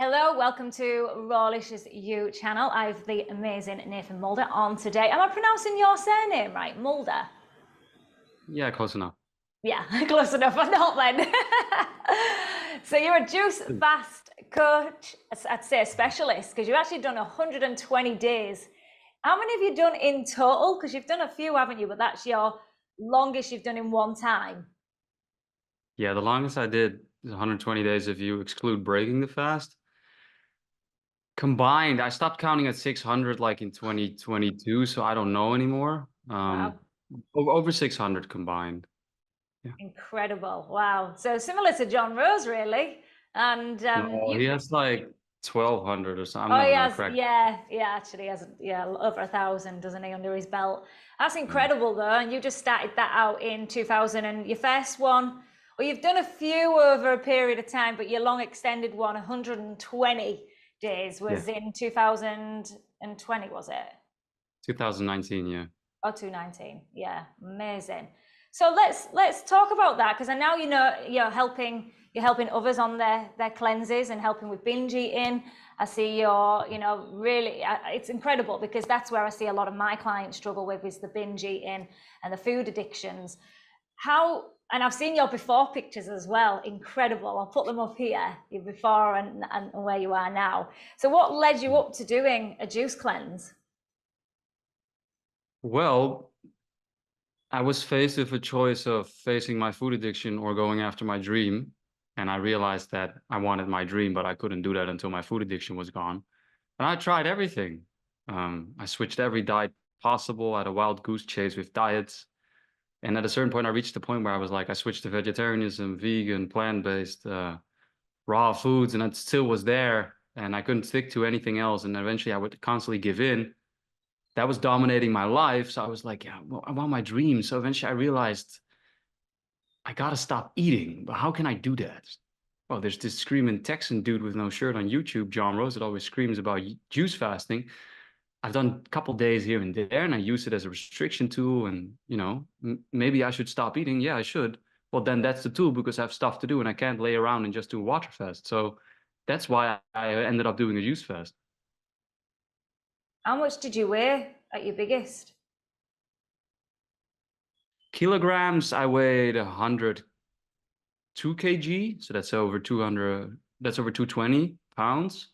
Hello, welcome to Rawlish's You channel. I have the amazing Nathan Mulder on today. Am I pronouncing your surname right? Mulder? Yeah, close enough. Yeah, close enough. I'm not then. So you're a juice fast coach, I'd say a specialist, because you've actually done 120 days. How many have you done in total? Because you've done a few, haven't you? But that's your longest you've done in one time. Yeah, the longest I did is 120 days if you exclude breaking the fast. Combined, I stopped counting at 600 like in 2022, so I don't know anymore. Wow. Over 600 combined. Yeah. Incredible. Wow. So similar to John Rose, really. And No, he has like 1200 or something. I'm oh, he never gonna has, crack. actually has, over 1,000, doesn't he, under his belt? That's Yeah. incredible, though. And you just started that out in 2000, and your first one, well, you've done a few over a period of time, but your long extended one, 120 days, Yeah. was in 2020, was it? 2019, yeah. Oh, 219. Yeah, amazing. So let's talk about that, because I know you're helping others on their cleanses and helping with binge eating. I see really it's incredible, because that's where I see a lot of my clients struggle with, is the binge eating and the food addictions. And I've seen your before pictures as well. Incredible. I'll put them up here, your before and where you are now. So what led you up to doing a juice cleanse? Well, I was faced with a choice of facing my food addiction or going after my dream. And I realized that I wanted my dream, but I couldn't do that until my food addiction was gone. And I tried everything. I switched every diet possible. I had a wild goose chase with diets. And at a certain point, I reached the point where I was like, I switched to vegetarianism, vegan, plant-based, raw foods, and it still was there. And I couldn't stick to anything else. And eventually I would constantly give in. That was dominating my life. So I was like, yeah, well, I want my dream. So eventually I realized I gotta stop eating. But how can I do that? Well, there's this screaming Texan dude with no shirt on YouTube, John Rose, that always screams about juice fasting. I've done a couple days here and there, and I use it as a restriction tool. And maybe I should stop eating. Yeah, I should. Well, then that's the tool, because I have stuff to do, and I can't lay around and just do a water fast. So that's why I ended up doing a juice fast. How much did you weigh at your biggest? Kilograms, I weighed 102 kg, so that's over 200. That's over 220 pounds.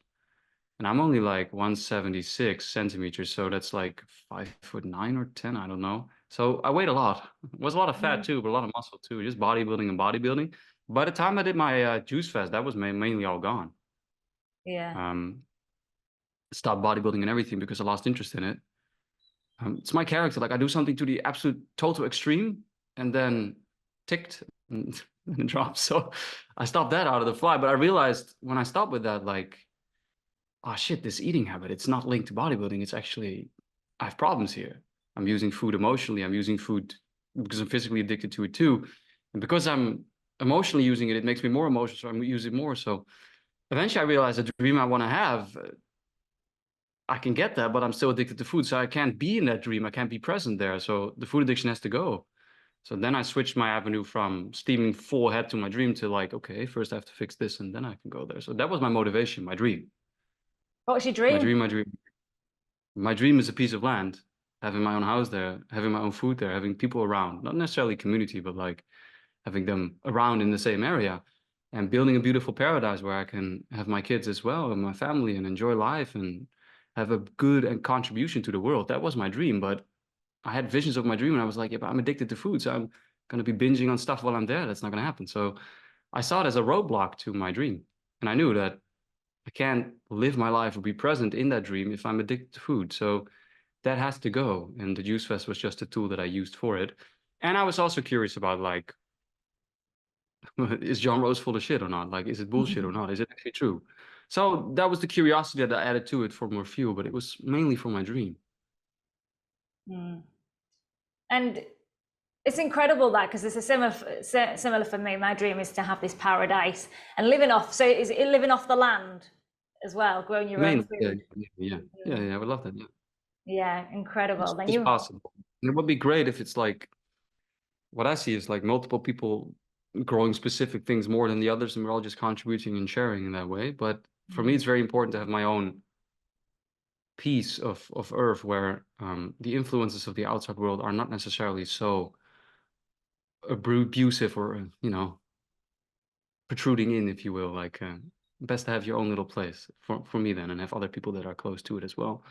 And I'm only like 176 centimeters, so that's like 5'9" or 10, I don't know. So I weighed a lot. It was a lot of fat too, but a lot of muscle too, just bodybuilding and bodybuilding. By the time I did my juice fast, that was mainly all gone. Yeah. Um, Stopped bodybuilding and everything because I lost interest in it. It's my character. Like, I do something to the absolute total extreme and then ticked and, and it drops. So I stopped that out of the fly. But I realized when I stopped with that, like, oh shit, this eating habit, it's not linked to bodybuilding. It's actually, I have problems here. I'm using food emotionally. I'm using food because I'm physically addicted to it too. And because I'm emotionally using it, it makes me more emotional. So I'm using more. So eventually I realized the dream I want to have, I can get that, but I'm still addicted to food. So I can't be in that dream. I can't be present there. So the food addiction has to go. So then I switched my avenue from steaming full ahead to my dream to like, okay, first I have to fix this and then I can go there. So that was my motivation, my dream. What's your My dream? dream, my dream. My dream is a piece of land, having my own house there, having my own food there, having people around, not necessarily community, but like having them around in the same area and building a beautiful paradise where I can have my kids as well and my family and enjoy life and have a good and contribution to the world. That was my dream, but I had visions of my dream and I was like, yeah, but I'm addicted to food. So I'm going to be binging on stuff while I'm there. That's not going to happen. So I saw it as a roadblock to my dream. And I knew that I can't live my life or be present in that dream if I'm addicted to food. So that has to go. And the Juice Fest was just a tool that I used for it. And I was also curious about, like, is John Rose full of shit or not? Like, is it bullshit or not? Is it actually true? So that was the curiosity that I added to it for more fuel, but it was mainly for my dream. Mm. And it's incredible that, because it's a similar for me. My dream is to have this paradise and living off. So is it living off the land as well, growing your own Mainly, yeah, food? I would love that. Yeah, Yeah, incredible. Then it's you, possible. And it would be great if it's like, what I see is like multiple people growing specific things more than the others, and we're all just contributing and sharing in that way. But For me, it's very important to have my own piece of earth where the influences of the outside world are not necessarily so abusive or protruding in, if you will. Like best to have your own little place for me then, and have other people that are close to it as well.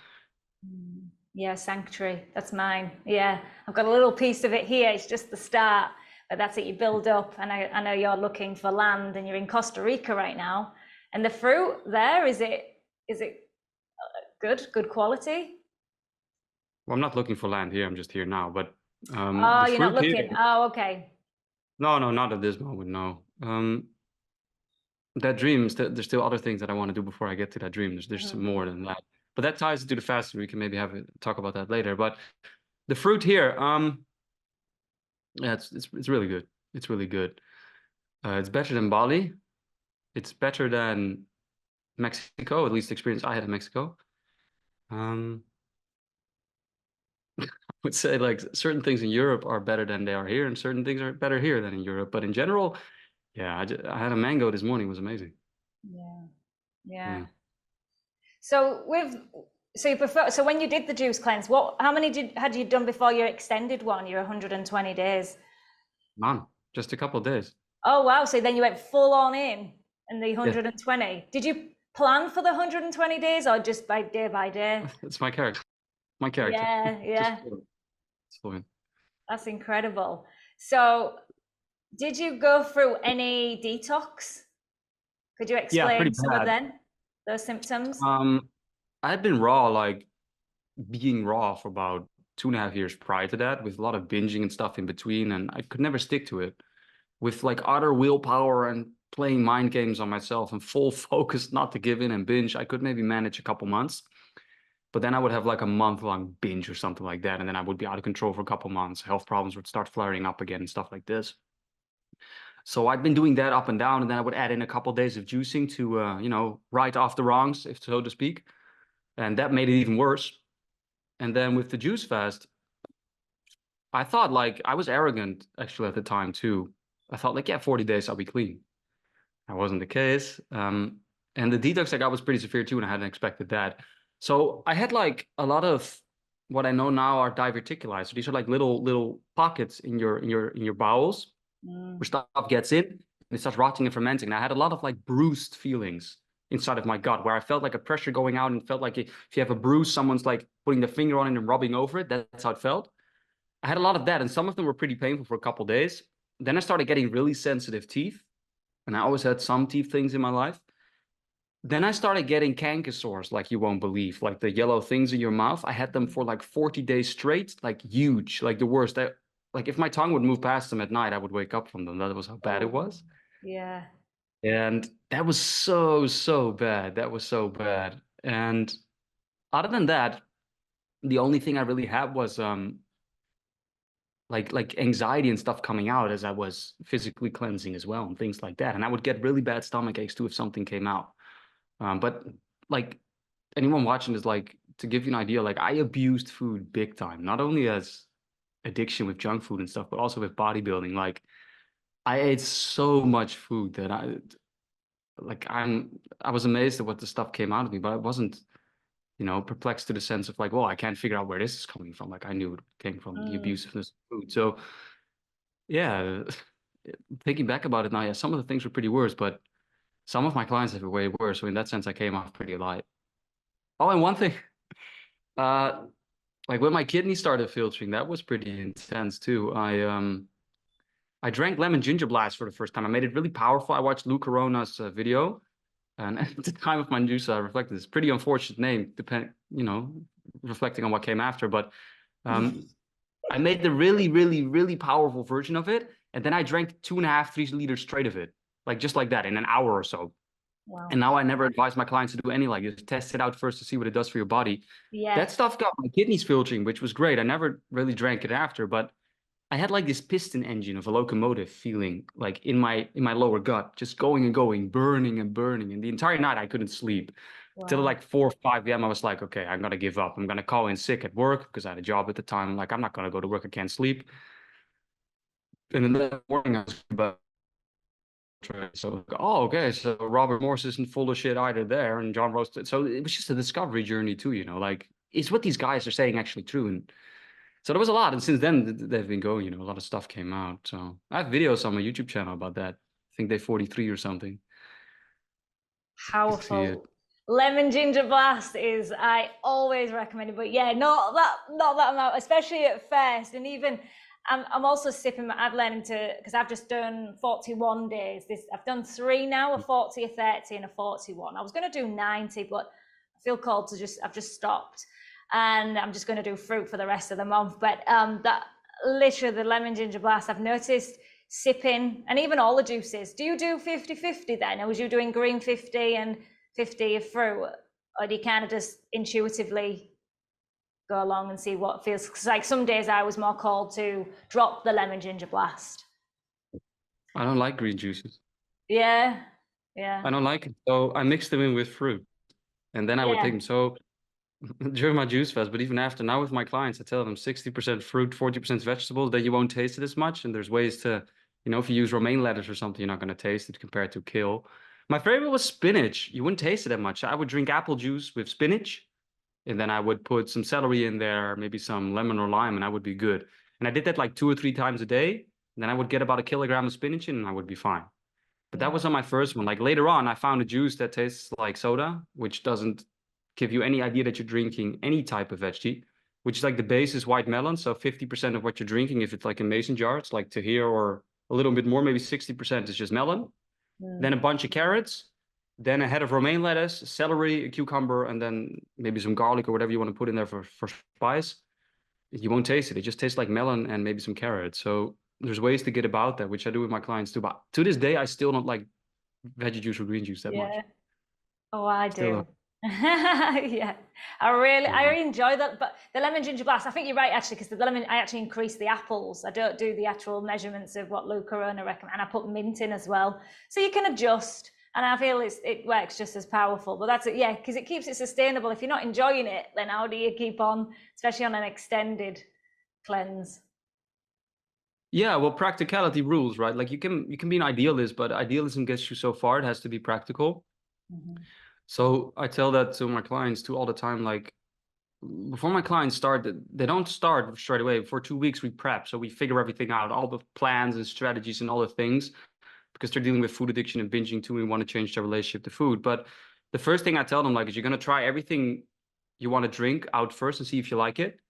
Yeah, sanctuary. That's mine. Yeah, I've got a little piece of it here. It's just the start, but that's it. You build up, and I know you're looking for land, and you're in Costa Rica right now. And the fruit there, is it good quality? Well, I'm not looking for land here. I'm just here now. But Oh, the you're not fruit here, looking. Oh, okay. no, not at this moment. No. That dream, there's still other things that I want to do before I get to that dream. There's some more than that. But that ties into the fasting. We can maybe talk about that later. But the fruit here, yeah, it's really good. It's really good. It's better than Bali. It's better than Mexico, at least the experience I had in Mexico. I would say like certain things in Europe are better than they are here, and certain things are better here than in Europe. But in general, yeah, I had a mango this morning. It was amazing. Yeah, yeah. Yeah. So you prefer, so when you did the juice cleanse, how many had you done before your extended one, your 120 days? None, just a couple of days. Oh wow, so then you went full on in the Yeah, 120. Did you plan for the 120 days or just by day? it's my character. My character. Yeah, Just yeah. it's fine. That's incredible. So did you go through any detox? Could you Yeah, pretty explain some of bad. those symptoms? I've been raw, like being raw for about 2.5 years prior to that, with a lot of binging and stuff in between, and I could never stick to it. With like utter willpower and playing mind games on myself and full focus not to give in and binge, I could maybe manage a couple months. But then I would have like a month-long binge or something like that, and then I would be out of control for a couple months. Health problems would start flaring up again and stuff like this. So I'd been doing that up and down, and then I would add in a couple of days of juicing to, right off the wrongs, if so to speak. And that made it even worse. And then with the juice fast, I thought like I was arrogant actually at the time too. I thought like, yeah, 40 days I'll be clean. That wasn't the case. And the detox I got was pretty severe too, and I hadn't expected that. So I had like a lot of what I know now are diverticuli. So these are like little pockets in your bowels where stuff gets in and it starts rotting and fermenting. And I had a lot of like bruised feelings inside of my gut where I felt like a pressure going out and felt like if you have a bruise, someone's like putting the finger on it and rubbing over it. That's how it felt. I had a lot of that, and some of them were pretty painful for a couple of days. Then I started getting really sensitive teeth, and I always had some teeth things in my life. Then I started getting canker sores like you won't believe, like the yellow things in your mouth. I had them for like 40 days straight, like huge, like the worst. Like if my tongue would move past them at night, I would wake up from them. That was how bad it Oh, was. yeah. And that was so bad. That was so bad. And other than that, the only thing I really had was like anxiety and stuff coming out as I was physically cleansing as well and things like that. And I would get really bad stomach aches too if something came out. But like anyone watching is like to give you an idea, like I abused food big time, not only as addiction with junk food and stuff, but also with bodybuilding. Like I ate so much food that I was amazed at what the stuff came out of me, but I wasn't, perplexed to the sense of like, well, I can't figure out where this is coming from. Like I knew it came from the Mm, abusiveness of food. So yeah, thinking back about it now, yeah, some of the things were pretty worse, but some of my clients have it way worse. So in that sense, I came off pretty light. Oh, and one thing, uh, like when my kidneys started filtering, that was pretty intense too. I drank lemon ginger blast for the first time. I made it really powerful. I watched Lou Corona's video, and at the time of my juice, I reflected this pretty unfortunate name, reflecting on what came after. But I made the really powerful version of it, and then I drank 2.5, 3 liters straight of it, like just like that in an hour or so. And wow. now I never advise my clients to do any like this. Test it out first to see what it does for your body. That Yes. stuff got my kidneys filtering, which was great. I never really drank it after, but I had like this piston engine of a locomotive feeling like in my lower gut, just going and going, burning and burning. And the entire night I couldn't sleep. Till Wow. like 4 or 5 a.m. I was like, okay, I'm gonna give up. I'm gonna call in sick at work because I had a job at the time. Like, I'm not gonna go to work. I can't sleep. And in the morning I was, but trade. So, oh, okay, so Robert Morse isn't full of shit either there, and John Rose. So it was just a discovery journey too, you know, like is what these guys are saying actually true? And so there was a lot, and since then they've been going, you know, a lot of stuff came out. So I have videos on my YouTube channel about that. I think day 43 or something. See it. Powerful. Lemon ginger blast is, I always recommend it, but yeah, not that amount, especially at first. And even I'm also sipping. I've learned to, because I've just done 41 days. I've done 3 now, a 40, a 30, and a 41. I was going to do 90, but I feel called to I've just stopped, and I'm just going to do fruit for the rest of the month. But that literally the lemon ginger blast, I've noticed sipping, and even all the juices. Do you do 50-50 then? Or was you doing green 50 and 50 of fruit? Or do you kind of just intuitively go along and see what feels? Because like some days I was more called to drop the lemon ginger blast. I don't like green juices. Yeah. I don't like it. So I mix them in with fruit, and then I would take them. So during my juice fast, but even after, now with my clients, I tell them 60% fruit, 40% vegetables, then you won't taste it as much. And there's ways to, you know, if you use romaine lettuce or something, you're not going to taste it compared to kale. My favorite was spinach. You wouldn't taste it that much. I would drink apple juice with spinach, and then I would put some celery in there, maybe some lemon or lime, and I would be good. And I did that like 2 or 3 times a day. And then I would get about a kilogram of spinach in, and I would be fine. But that was on my first one. Like later on, I found a juice that tastes like soda, which doesn't give you any idea that you're drinking any type of veggie, which is like the base is white melon. So 50% of what you're drinking, if it's like a mason jar, it's like tahir, or a little bit more, maybe 60% is just melon. Then a bunch of carrots, then a head of romaine lettuce, celery, a cucumber, and then maybe some garlic or whatever you want to put in there for spice. You won't taste it. It just tastes like melon and maybe some carrots. So there's ways to get about that, which I do with my clients too. But to this day, I still don't like veggie juice or green juice that much. Oh, I Still do. don't. Yeah, I Yeah. really enjoy that. But the lemon ginger blast, I think you're right actually, because the lemon, I actually increase the apples. I don't do the actual measurements of what Luca Corona recommend, and I put mint in as well, so you can adjust. And I feel it works just as powerful. But that's it, yeah, because it keeps it sustainable. If you're not enjoying it, then how do you keep on, especially on an extended cleanse? Yeah, well, practicality rules, right? Like you can be an idealist, but idealism gets you so far. It has to be practical. So I tell that to my clients too all the time. Like before my clients start, they don't start straight away. For 2 weeks, we prep. So we figure everything out, all the plans and strategies and all the things, because they're dealing with food addiction and binging too. And we want to change their relationship to food. But the first thing I tell them, like, is you're going to try everything you want to drink out first and see if you like it.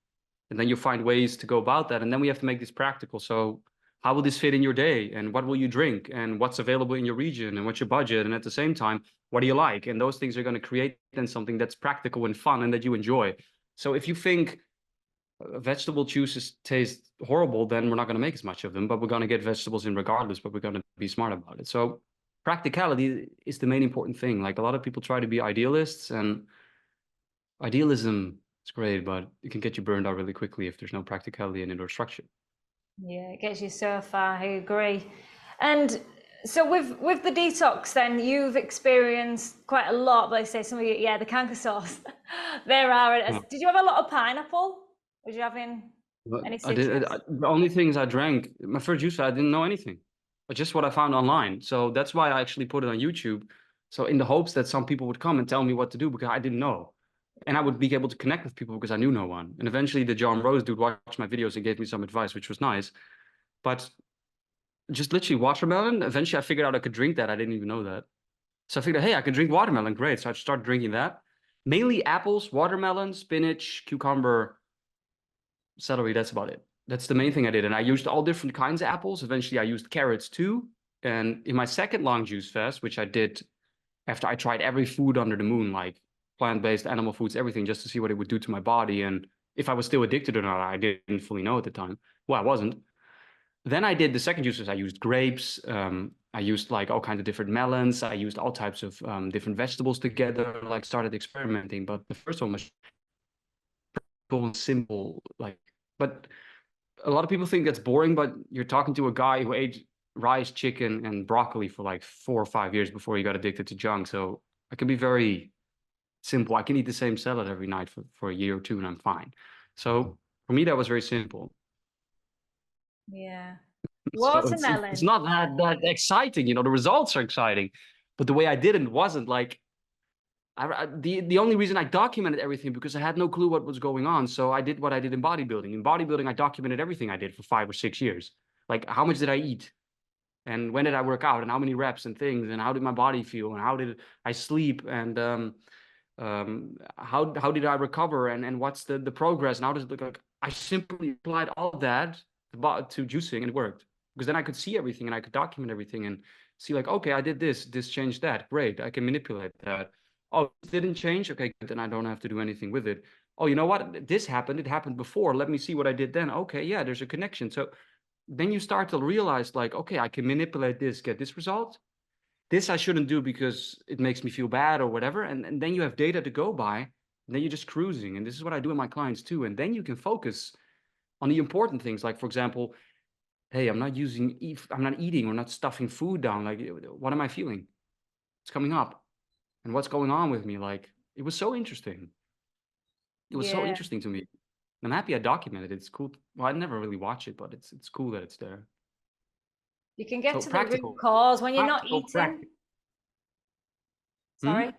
And then you find ways to go about that. And then we have to make this practical. So how will this fit in your day? And what will you drink? And what's available in your region? And what's your budget? And at the same time, what do you like? And those things are going to create then something that's practical and fun and that you enjoy. So if you think vegetable juices taste horrible, then we're not going to make as much of them, but we're going to get vegetables in regardless, but we're going to be smart about it. So practicality is the main important thing. Like a lot of people try to be idealists, and idealism is great, but it can get you burned out really quickly if there's no practicality in it or structure. Yeah, it gets you so far. I agree. And so with the detox, then you've experienced quite a lot. But I say some of you, yeah, the canker sauce. There are. Yeah. Did you have a lot of pineapple? Was you having But any I did. citrus? The only things I drank, my first juice, I didn't know anything, but just what I found online. So that's why I actually put it on YouTube. So in the hopes that some people would come and tell me what to do because I didn't know, and I would be able to connect with people because I knew no one. And eventually, the John Rose dude watched my videos and gave me some advice, which was nice. But just literally watermelon. Eventually, I figured out I could drink that. I didn't even know that. So I figured, hey, I can drink watermelon. Great. So I started drinking that. Mainly apples, watermelon, spinach, cucumber, celery. That's about it. That's the main thing I did. And I used all different kinds of apples. Eventually, I used carrots too. And in my second long juice fast, which I did after I tried every food under the moon, like plant-based, animal foods, everything, just to see what it would do to my body and if I was still addicted or not, I didn't fully know at the time. Well, I wasn't. Then I did the second juices. I used grapes. I used like all kinds of different melons. I used all types of different vegetables together. Like started experimenting. But the first one was simple. Like, but a lot of people think that's boring. But you're talking to a guy who ate rice, chicken, and broccoli for like 4 or 5 years before he got addicted to junk. So I can be very simple. I can eat the same salad every night for a year or two, and I'm fine. So for me, that was very simple. Yeah. So it's Watermelon. not that exciting, you know, the results are exciting, but the way I did it wasn't like the only reason I documented everything because I had no clue what was going on. So I did what I did in bodybuilding. In bodybuilding, I documented everything I did for 5 or 6 years. Like how much did I eat? And when did I work out? And how many reps and things? And how did my body feel? And how did I sleep? And how did I recover? And what's the progress? And how does it look like? I simply applied all of that to juicing and it worked. Because then I could see everything and I could document everything and see like, okay, I did this changed that. Great. I can manipulate that. Oh, it didn't change? Okay, good. Then I don't have to do anything with it. Oh, you know what? This happened. It happened before. Let me see what I did then. Okay, yeah, there's a connection. So then you start to realize like, okay, I can manipulate this, get this result. This I shouldn't do because it makes me feel bad or whatever. And then you have data to go by. And then you're just cruising. And this is what I do with my clients too. And then you can focus on the important things. Like, for example, hey, I'm not eating or not stuffing food down. Like, what am I feeling? It's coming up. And what's going on with me? Like, it was so interesting. It was so Yeah. interesting to me. I'm happy I documented it. It's cool. Well, I never really watch it, but it's cool that it's there. You can get So to the root practical, cause when you're not practical, eating. practical. Sorry, What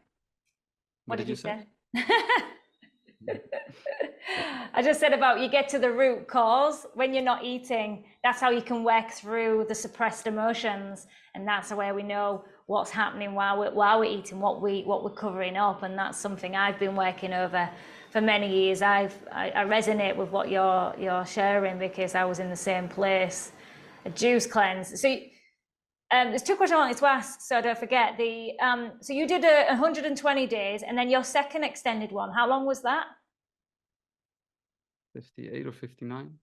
what did did you you say? say? I just said about you get to the root cause when you're not eating. That's how you can work through the suppressed emotions, and that's the way we know what's happening while we're eating, what we're covering up, and that's something I've been working over for many years. I resonate with what you're sharing because I was in the same place, a juice cleanse. So. There's two questions I wanted to ask, so I don't forget. So you did 120 days, and then your second extended one. How long was that? 58 or 59?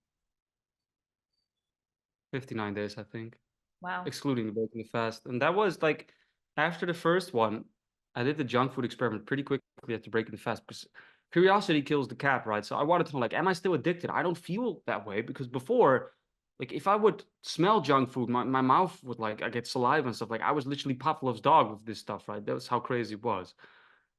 59 days, I think, Wow. excluding the breaking the fast. And that was like after the first one, I did the junk food experiment pretty quickly after breaking the fast because curiosity kills the cat, right? So I wanted to know, like, am I still addicted? I don't feel that way because before, like, if I would smell junk food, my mouth would like, I get saliva and stuff. Like, I was literally Pavlov's dog with this stuff, right? That was how crazy it was.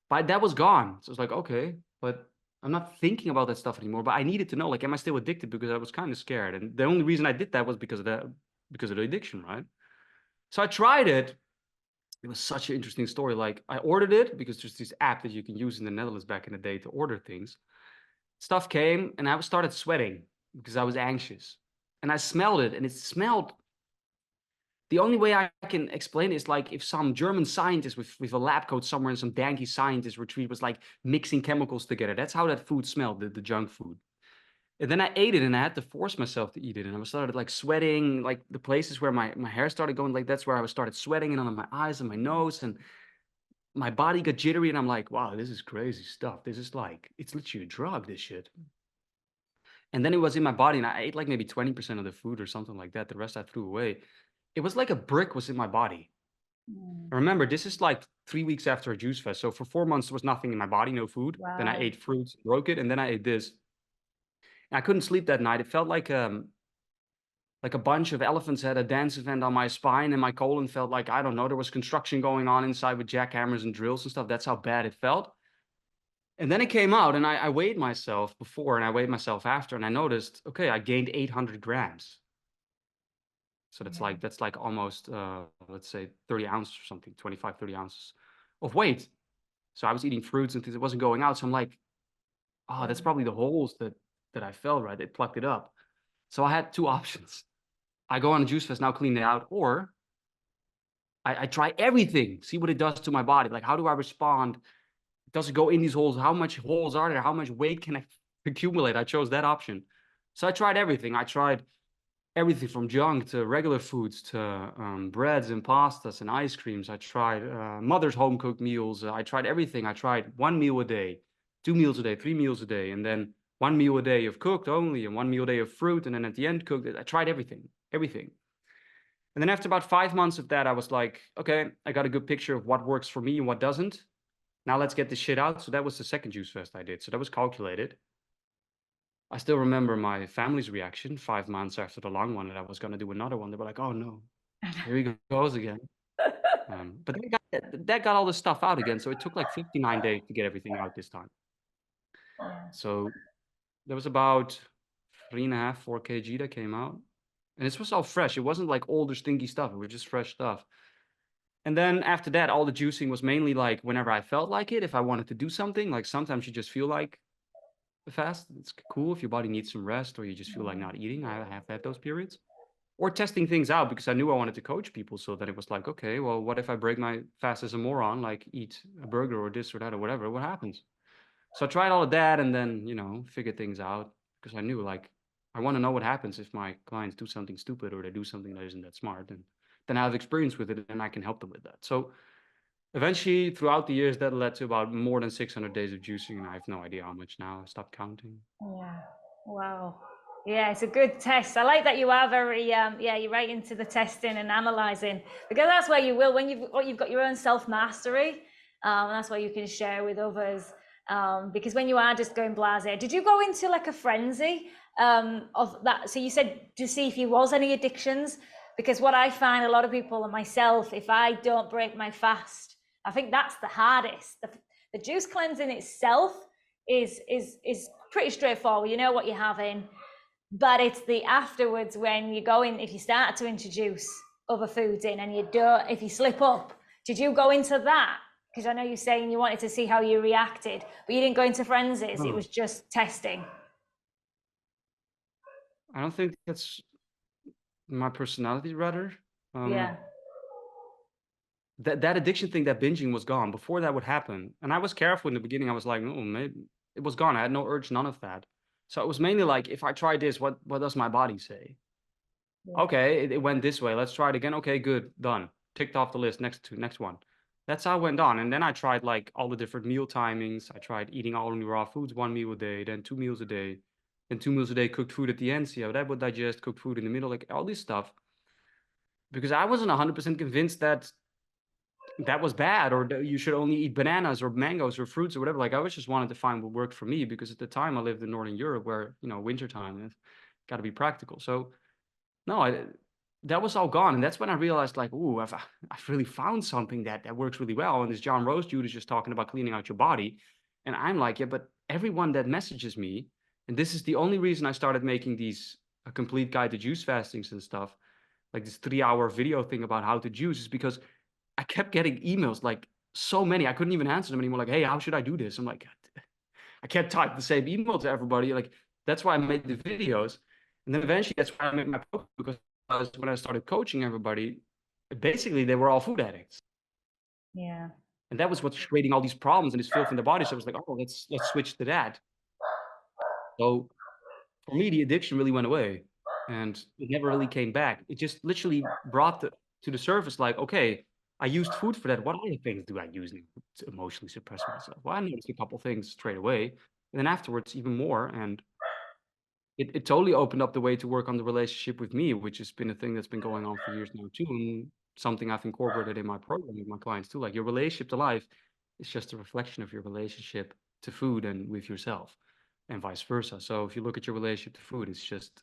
But that was gone. So it's like, okay, but I'm not thinking about that stuff anymore. But I needed to know, like, am I still addicted? Because I was kind of scared. And the only reason I did that was because of because of the addiction, right? So I tried it. It was such an interesting story. Like I ordered it because there's this app that you can use in the Netherlands back in the day to order things. Stuff came and I started sweating because I was anxious. And I smelled it and it smelled. The only way I can explain it is like if some German scientist with a lab coat somewhere and some danky scientist retreat was like mixing chemicals together. That's how that food smelled, the junk food. And then I ate it and I had to force myself to eat it. And I started like sweating, like the places where my hair started going, like that's where I started sweating and on my eyes and my nose. And my body got jittery. And I'm like, wow, this is crazy stuff. This is like, it's literally a drug, this shit. And then it was in my body and I ate like maybe 20% of the food or something like that. The rest I threw away. It was like a brick was in my body. Mm. Remember, this is like 3 weeks after a juice fest. So for 4 months, there was nothing in my body, no food. Then I Wow. ate fruits, broke it, and then I ate this. And I couldn't sleep that night. It felt like a bunch of elephants had a dance event on my spine, and my colon felt like, I don't know, there was construction going on inside with jackhammers and drills and stuff. That's how bad it felt. And then it came out, and I weighed myself before and I weighed myself after, and I noticed, okay, I gained 800 grams. So Yeah. that's like almost let's say 30 ounces or something, 25, 30 ounces of weight. So I was eating fruits and things. It wasn't going out. So I'm like, oh, that's Yeah. probably the holes that I felt, right? It plugged it up. So I had two options. I go on a juice fest, now clean it out, or I try everything, see what it does to my body. Like, how do I respond? Does it go in these holes? How much holes are there? How much weight can I accumulate? I chose that option. So I tried everything. I tried everything from junk to regular foods to breads and pastas and ice creams. I tried mother's home cooked meals. I tried everything. I tried 1 meal a day, 2 meals a day, 3 meals a day, and then 1 meal a day of cooked only, and 1 meal a day of fruit, and then at the end cooked. I tried everything, everything. And then after about 5 months of that, I was like, okay, I got a good picture of what works for me and what doesn't. Now let's get this shit out. So that was the second juice fest I did. So that was calculated. I still remember my family's reaction 5 months after the long one that I was going to do another one. They were like, oh no, here he goes again. But that got all the stuff out again. So it took like 59 days to get everything out this time. Yeah. So there was about 3.5, 4 kg that came out. And this was all fresh. It wasn't like older stinky stuff. It was just fresh stuff. And then after that, all the juicing was mainly like whenever I felt like it, if I wanted to do something, like sometimes you just feel like a fast. It's cool if your body needs some rest or you just feel like not eating. I have had those periods. Or testing things out because I knew I wanted to coach people. So that it was like, okay, well, what if I break my fast as a moron, like eat a burger or this or that or whatever? What happens? So I tried all of that and then, figured things out because I knew like I want to know what happens if my clients do something stupid or they do something that isn't that smart. And then I have experience with it and I can help them with that. So eventually, throughout the years, that led to about more than 600 days of juicing, and I have no idea how much now. I stopped counting. Yeah. Wow. Yeah, it's a good test. I like that you are very, you're right into the testing and analyzing, because that's where you will, when you've got your own self-mastery, that's where you can share with others. Because when you are just going blasé, did you go into like a frenzy of that? So you said to see if there was any addictions, because what I find a lot of people and myself, if I don't break my fast, I think that's the hardest. The juice cleansing itself is pretty straightforward. You know what you're having, but it's the afterwards when you go in, if you start to introduce other foods in and you don't, if you slip up. Did you go into that? Because I know you're saying you wanted to see how you reacted, but you didn't go into frenzies. It was just testing. I don't think that's my personality, rather. Yeah. That addiction thing, that binging was gone before that would happen. And I was careful in the beginning. I was like, oh, maybe it was gone. I had no urge, none of that. So it was mainly like, if I try this, what does my body say? Yeah. Okay, it went this way. Let's try it again. Okay, good, done. Ticked off the list. Next one. That's how it went on. And then I tried like all the different meal timings. I tried eating all only raw foods, 1 meal a day, then 2 meals a day, then 2 meals a day, cooked food at the end, see how that would digest, cooked food in the middle, like all this stuff. Because I wasn't 100% convinced that that was bad or that you should only eat bananas or mangoes or fruits or whatever. Like I was just wanted to find what worked for me because at the time I lived in Northern Europe where, wintertime, it's got to be practical. So no, that was all gone. And that's when I realized like, ooh, I've really found something that works really well. And this John Rose dude is just talking about cleaning out your body. And I'm like, yeah, but everyone that messages me, and this is the only reason I started making these a complete guide to juice fastings and stuff, like this 3-hour video thing about how to juice, is because I kept getting emails, like so many. I couldn't even answer them anymore. Like, hey, how should I do this? I'm like, I can't type the same email to everybody. Like, that's why I made the videos. And then eventually that's why I made my program, because when I started coaching everybody, basically they were all food addicts. Yeah. And that was what's creating all these problems and this filth in the body. So I was like, oh, let's switch to that. So for me, the addiction really went away and it never really came back. It just literally brought to the surface, like, okay, I used food for that. What other things do I use now to emotionally suppress myself? Well, I noticed a couple things straight away. And then afterwards, even more. And it totally opened up the way to work on the relationship with me, which has been a thing that's been going on for years now too. And something I've incorporated in my program with my clients too. Like your relationship to life is just a reflection of your relationship to food and with yourself and vice versa. So if you look at your relationship to food, it's just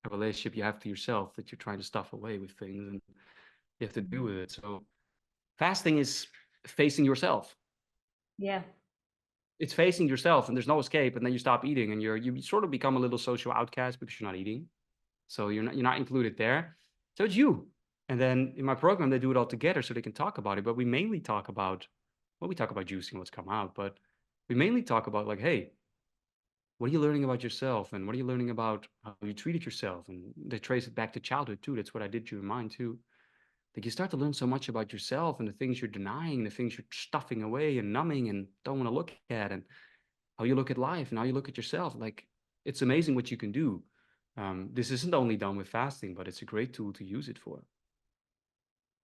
a relationship you have to yourself that you're trying to stuff away with things and you have to do with it. So fasting is facing yourself. Yeah. It's facing yourself and there's no escape. And then you stop eating and you sort of become a little social outcast because you're not eating. So you're not included there. So it's you. And then in my program, they do it all together so they can talk about it. But we mainly talk about, well, we talk about juicing what's come out, but we mainly talk about like, hey, what are you learning about yourself? And what are you learning about how you treated yourself? And they trace it back to childhood too. That's what I did during mine too. Like you start to learn so much about yourself and the things you're denying, the things you're stuffing away and numbing and don't want to look at, and how you look at life and how you look at yourself. Like it's amazing what you can do. This isn't only done with fasting, but it's a great tool to use it for.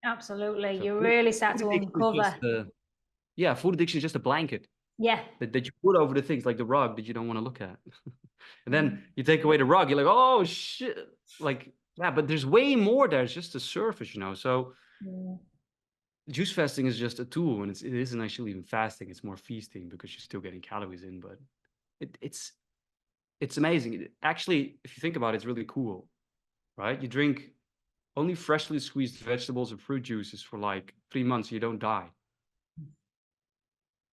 Absolutely. So You food, really start food to addiction is uncover. just food addiction is just a blanket Yeah. that you put over the things like the rug that you don't want to look at. And then Mm. you take away the rug, you're like, oh shit. Like, yeah, but there's way more there. It's just the surface. So Mm. juice fasting is just a tool, and it isn't actually even fasting. It's more feasting because you're still getting calories in. But it's amazing. Actually, if you think about it, it's really cool, right? You drink only freshly squeezed vegetables and fruit juices for like 3 months. You don't die,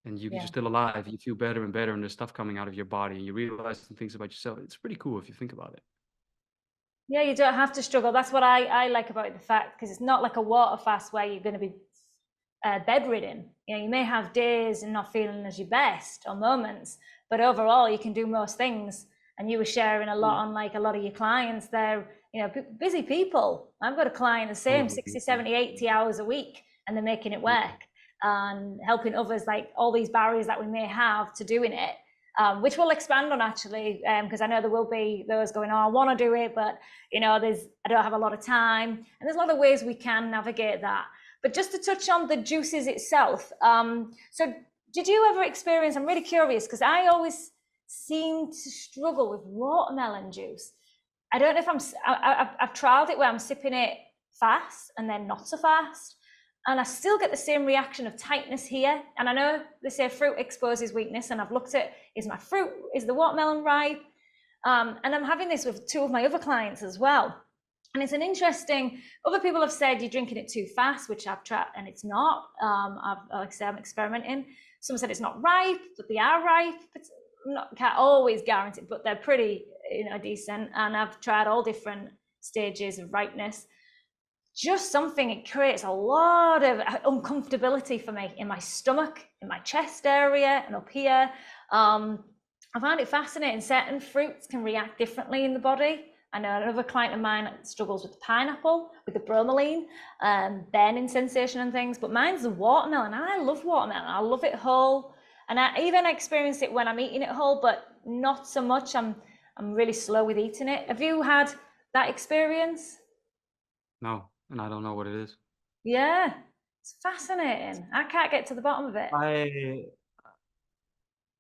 and you're Yeah. still alive. You feel better and better, and there's stuff coming out of your body, and you realize some things about yourself. It's pretty cool if you think about it. Yeah, you don't have to struggle. That's what I like about it, the fact, because it's not like a water fast where you're going to be bedridden. You know, you may have days and not feeling as your best or moments, but overall you can do most things. And you were sharing a lot on like a lot of your clients. They're, you know, busy people. I've got a client the same 60, 70, 80 hours a week, and they're making it work and helping others, like all these barriers that we may have to doing it. Which we'll expand on actually, because I know there will be those going, oh, I want to do it, but you know, I don't have a lot of time, and there's a lot of ways we can navigate that. But just to touch on the juices itself, so did you ever experience? I'm really curious because I always seem to struggle with watermelon juice. I don't know if I've tried it where I'm sipping it fast and then not so fast, and I still get the same reaction of tightness here. And I know they say fruit exposes weakness, and I've looked at, is the watermelon ripe? And I'm having this with two of my other clients as well. And it's an interesting, other people have said you're drinking it too fast, which I've tried, and it's not. Like I say, I'm experimenting. Some said it's not ripe, but they are ripe. But can't always guarantee, but they're pretty, you know, decent. And I've tried all different stages of ripeness. Just something, it creates a lot of uncomfortability for me in my stomach, in my chest area, and up here. I find it fascinating. Certain fruits can react differently in the body. I know another client of mine struggles with the pineapple, with the bromelain, burning sensation and things, but mine's the watermelon. I love watermelon. I love it whole. And I even experience it when I'm eating it whole, but not so much. I'm really slow with eating it. Have you had that experience? No, and I don't know what it is. Yeah, it's fascinating. I can't get to the bottom of it.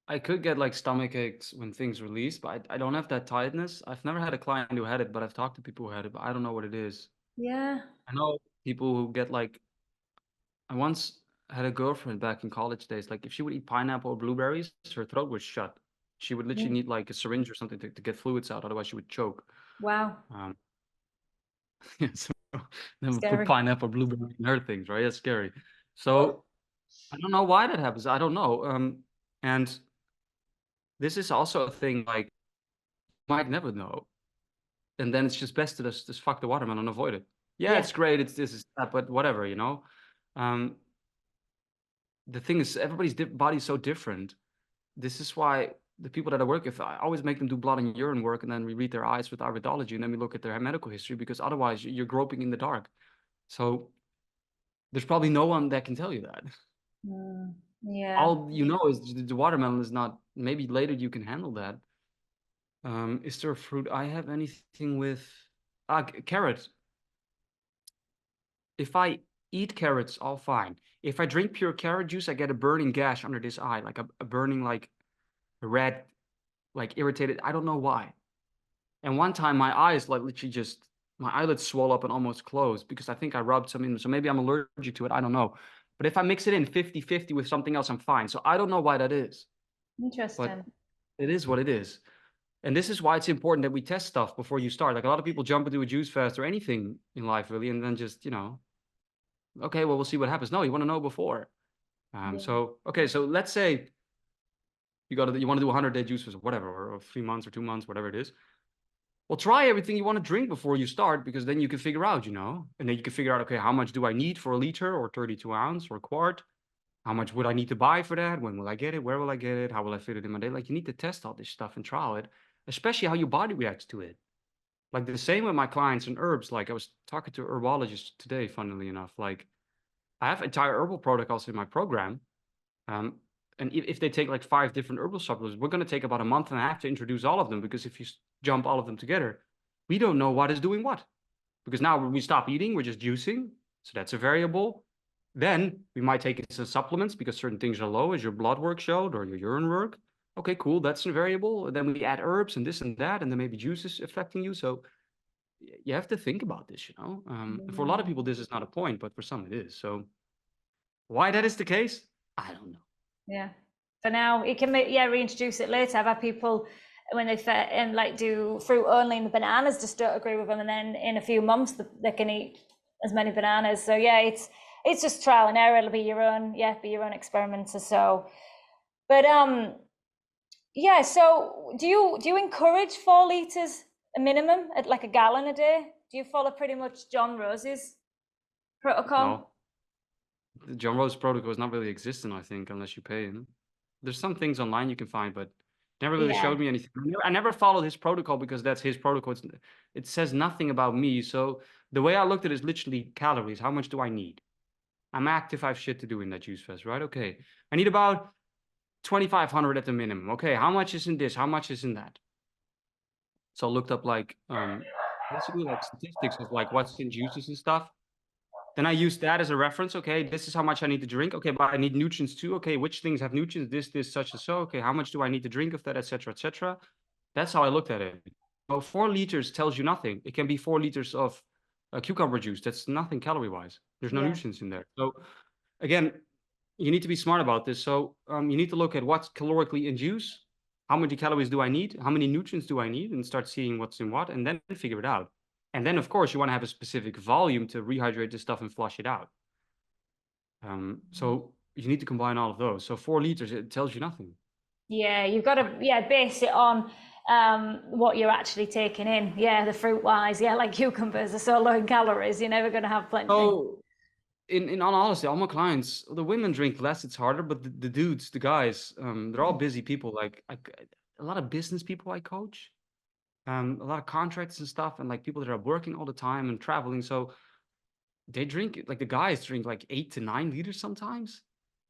I could get like stomach aches when things release, but I don't have that tightness. I've never had a client who had it, but I've talked to people who had it, but I don't know what it is. Yeah. I know people who get like, I once had a girlfriend back in college days, like if she would eat pineapple or blueberries, her throat was shut. She would literally need like a syringe or something to get fluids out, otherwise she would choke. Wow. Yeah, so then we put Scary. pineapple, blueberry in her things, right? That's scary. So I don't know why that happens. I don't know. And this is also a thing like you might never know. And then it's just best to just fuck the watermelon and avoid it. Yeah, Yeah. it's great. It's this, is that, but whatever, you know. Um, the thing is, everybody's body is so different. This is why the people that I work with, I always make them do blood and urine work, and then we read their eyes with iridology, and then we look at their medical history, because otherwise you're groping in the dark. So there's probably no one that can tell you that. Yeah. All you know is the watermelon is not. Maybe later you can handle that. Is there a fruit I have anything with? Carrot. If I eat carrots, all fine. If I drink pure carrot juice, I get a burning gash under this eye, like a burning, like a red, like irritated. I don't know why. And one time my eyes like literally just, my eyelids swell up and almost close because I think I rubbed some in. So maybe I'm allergic to it. I don't know. But if I mix it in 50-50 with something else, I'm fine. So I don't know why that is, but Interesting. it is what it is. And this is why it's important that we test stuff before you start. Like a lot of people jump into a juice fast or anything in life really, and then just, okay, well, we'll see what happens. No, you want to know before. So, okay, so let's say you want to do 100-day juice fast or whatever, or 3 months or 2 months, whatever it is. Well, try everything you want to drink before you start, because then you can figure out, and then you can figure out, okay, how much do I need for a liter or 32 ounce or a quart? How much would I need to buy for that? When will I get it? Where will I get it? How will I fit it in my day? Like, you need to test all this stuff and trial it, especially how your body reacts to it. Like the same with my clients and herbs. Like I was talking to a herbologist today, funnily enough. Like I have entire herbal protocols in my program. Um, and if they take like 5 different herbal supplements, we're going to take about a month and a half to introduce all of them, because if you jump all of them together, we don't know what is doing what. Because now when we stop eating, we're just juicing. So that's a variable. Then we might take it as supplements because certain things are low, as your blood work showed or your urine work. Okay, cool. That's a variable. And then we add herbs and this and that, and then maybe juices affecting you. So you have to think about this, And for a lot of people, this is not a point, but for some it is. So why that is the case, I don't know. Yeah. For now, it can reintroduce it later. I've had people when they and like do fruit only, and the bananas just don't agree with them, and then in a few months they can eat as many bananas. So yeah, it's just trial and error. It'll be your own experiments or so. But yeah. So do you encourage 4 liters a minimum at like a gallon a day? Do you follow pretty much John Rose's protocol? No, the John Rose protocol is not really existent, I think, unless you pay. There's some things online you can find, but never really Yeah, showed me anything. I never followed his protocol because that's his protocol. It says nothing about me. So the way I looked at it is literally calories. How much do I need? I'm active. I have shit to do in that juice fest, right? Okay. I need about 2,500 at the minimum. Okay. How much is in this? How much is in that? So I looked up like basically like statistics of like what's in juices and stuff. Then I use that as a reference. Okay, this is how much I need to drink. Okay, but I need nutrients too. Okay, which things have nutrients? This, such and so. Okay, how much do I need to drink of that, etc., etc. That's how I looked at it. So 4 liters tells you nothing. It can be 4 liters of cucumber juice. That's nothing calorie-wise. There's no yeah, nutrients in there. So again, you need to be smart about this. So you need to look at what's calorically in juice. How many calories do I need? How many nutrients do I need? And start seeing what's in what, and then figure it out. And then, of course, you want to have a specific volume to rehydrate the stuff and flush it out. So you need to combine all of those. So 4 liters, it tells you nothing. yeah. You've got to base it on what you're actually taking in. Yeah, the fruit wise, yeah, like cucumbers are so low in calories, you're never going to have plenty. So in all honesty, all my clients, the women drink less, it's harder, but the dudes, the guys, they're all busy people. Like a lot of business people I coach, a lot of contracts and stuff, and like people that are working all the time and traveling. So they drink, like the guys drink like 8 to 9 liters sometimes.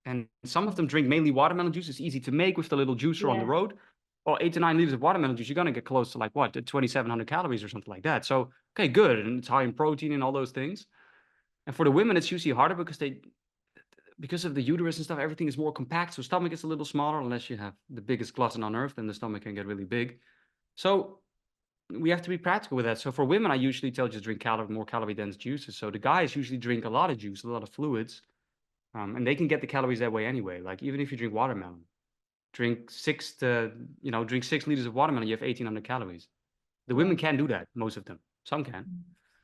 And some of them drink mainly watermelon juice. It's easy to make with the little juicer on the Yeah, road. Or 8 to 9 liters of watermelon juice, you're gonna get close to like what, 2,700 calories or something like that. So okay, good, and it's high in protein and all those things. And for the women, it's usually harder because of the uterus and stuff, everything is more compact. So stomach is a little smaller, unless you have the biggest glutton on earth, then the stomach can get really big. So we have to be practical with that. So for women, I usually tell just drink more calorie dense juices. So the guys usually drink a lot of juice, a lot of fluids, and they can get the calories that way anyway. Like even if you drink watermelon, drink 6 liters of watermelon, you have 1,800 calories. The yeah, women can do that, most of them. Some can.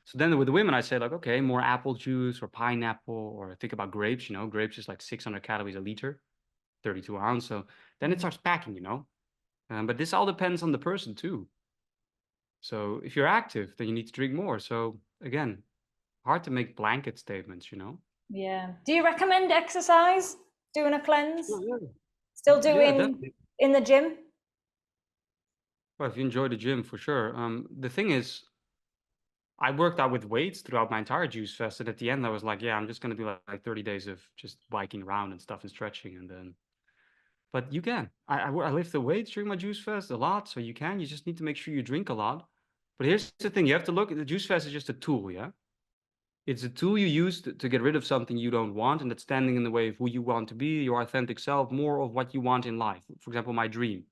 So then with the women, I say like, okay, more apple juice or pineapple, or think about grapes. Grapes is like 600 calories a liter, 32 ounce. So then it starts packing. But this all depends on the person too. So if you're active, then you need to drink more. So again, hard to make blanket statements. yeah. Do you recommend exercise? Doing a cleanse? Oh, yeah. Still Yeah, doing definitely. in the gym? Well, if you enjoy the gym, for sure. The thing is, I worked out with weights throughout my entire juice fest, and at the end, I was like, yeah, I'm just gonna do like 30 days of just biking around and stuff and stretching, and then. But you can. I lift the weights during my juice fest a lot, so you can. You just need to make sure you drink a lot. But here's the thing: you have to look. The juice fest is just a tool, yeah. It's a tool you use to get rid of something you don't want, and that's standing in the way of who you want to be, your authentic self, more of what you want in life. For example, my dream.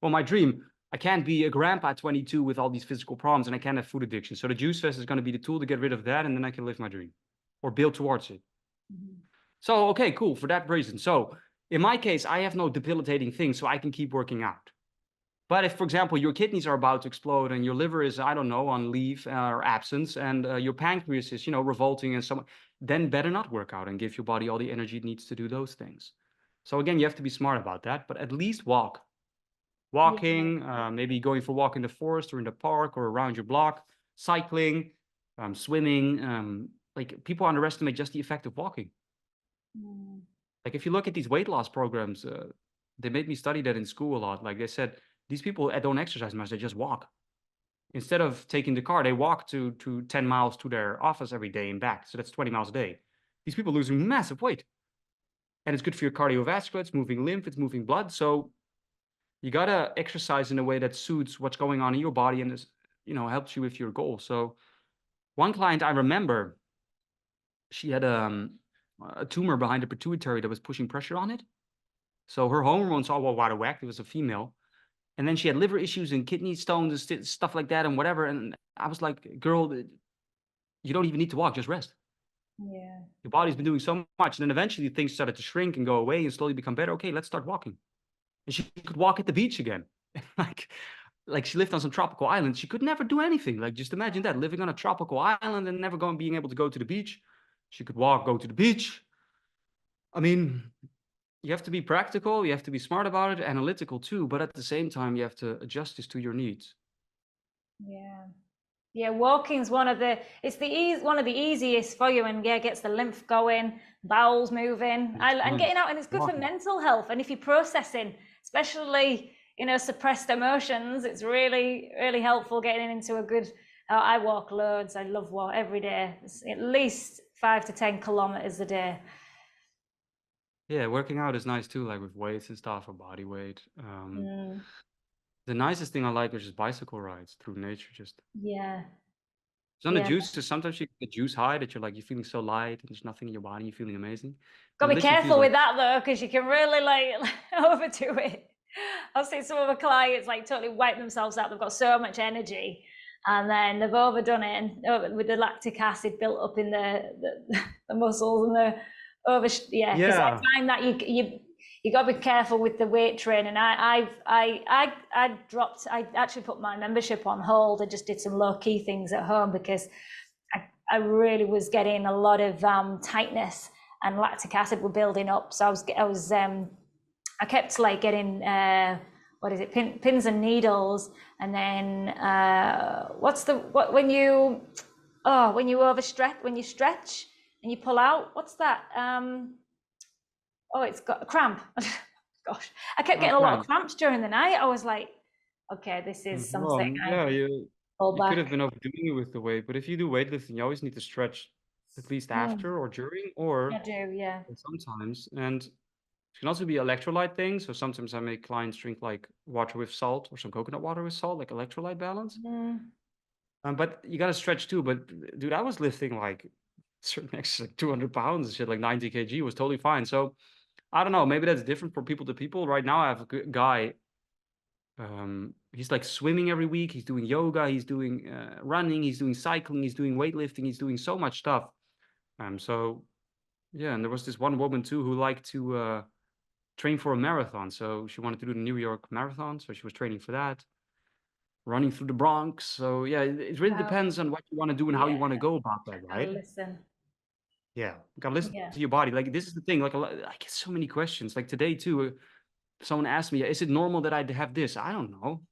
Well, my dream, I can't be a grandpa at 22 with all these physical problems, and I can't have food addiction. So the juice fest is going to be the tool to get rid of that, and then I can live my dream or build towards it. So, okay, cool, for that reason. So in my case, I have no debilitating thing, so I can keep working out. But if, for example, your kidneys are about to explode and your liver is, I don't know, on leave or absence, and your pancreas is, revolting and so, then better not work out and give your body all the energy it needs to do those things. So again, you have to be smart about that, but at least walk. Yeah. Walking, maybe going for a walk in the forest or in the park or around your block, cycling, swimming. Like people underestimate just the effect of walking. Mm. Like if you look at these weight loss programs, they made me study that in school a lot. Like they said, these people don't exercise much; they just walk. Instead of taking the car, they walk to 10 miles to their office every day and back. So that's 20 miles a day. These people losing massive weight, and it's good for your cardiovascular. It's moving lymph, it's moving blood. So you gotta exercise in a way that suits what's going on in your body and is, helps you with your goal. So one client I remember, she had a tumor behind the pituitary that was pushing pressure on it. So her hormones all were out of whack. It was a female. And then she had liver issues and kidney stones and stuff like that and whatever. And I was like, girl, you don't even need to walk, just rest. Yeah. Your body's been doing so much. And then eventually things started to shrink and go away and slowly become better. Okay, let's start walking. And she could walk at the beach again. like like she lived on some tropical island. She could never do anything. Like just imagine that, living on a tropical island and never being able to go to the beach. She could walk, go to the beach. I mean, you have to be practical, you have to be smart about it, analytical too, but at the same time, you have to adjust this to your needs. Yeah. Yeah, walking's one of the one of the easiest for you, and yeah, gets the lymph going, bowels moving, It's and fun. getting out, and it's good for Walking. mental health. And if you're processing, especially suppressed emotions, it's really really helpful getting into a good. I walk loads. I love walk every day. It's at least 5 to 10 kilometers a day. Yeah, working out is nice too, like with weights and stuff or body weight. Mm, The nicest thing I like is just bicycle rides through nature. Just yeah, on the yeah. juices, sometimes you get juice high that you're feeling so light and there's nothing in your body, you're feeling amazing. And Gotta it be literally feels careful like with that though, because you can really like overdo it. I've seen some of my clients like totally wipe themselves out. They've got so much energy, and then they've overdone it, and with the lactic acid built up in the muscles and the over. Yeah, because I yeah. find that you got to be careful with the weight training. I dropped. I actually put my membership on hold. I just did some low key things at home because I really was getting a lot of tightness, and lactic acid were building up. So I kept like getting what is it, pins and needles, and then what when you overstretch, when you stretch and you pull out, what's that? It's got a cramp. Gosh, I kept getting a lot of Cramp. cramps during the night. I was like, okay, this is Well, something I yeah, pull you could have back. been overdoing it with the weight, but if you do weightlifting, you always need to stretch at least Mm, after or during I or do, yeah. sometimes. And it can also be electrolyte things. So sometimes I make clients drink like water with salt or some coconut water with salt, like electrolyte balance. Mm, But you gotta stretch too. But dude, I was lifting like certain extra like 200 pounds and shit, like 90 kg was totally fine. So I don't know, maybe that's different from people to people. Right now I have a guy, he's like swimming every week, he's doing yoga, he's doing running, he's doing cycling, he's doing weightlifting, he's doing so much stuff. So yeah, and there was this one woman too who liked to train for a marathon. So she wanted to do the New York Marathon, so she was training for that, running through the Bronx. So yeah, it really wow. depends on what you want to do and how you Yeah, want to go about that, gotta right? listen. Yeah, you gotta listen Yeah. to your body. Like this is the thing. Like I get so many questions. Like today too, someone asked me, "Is it normal that I have this?" I don't know.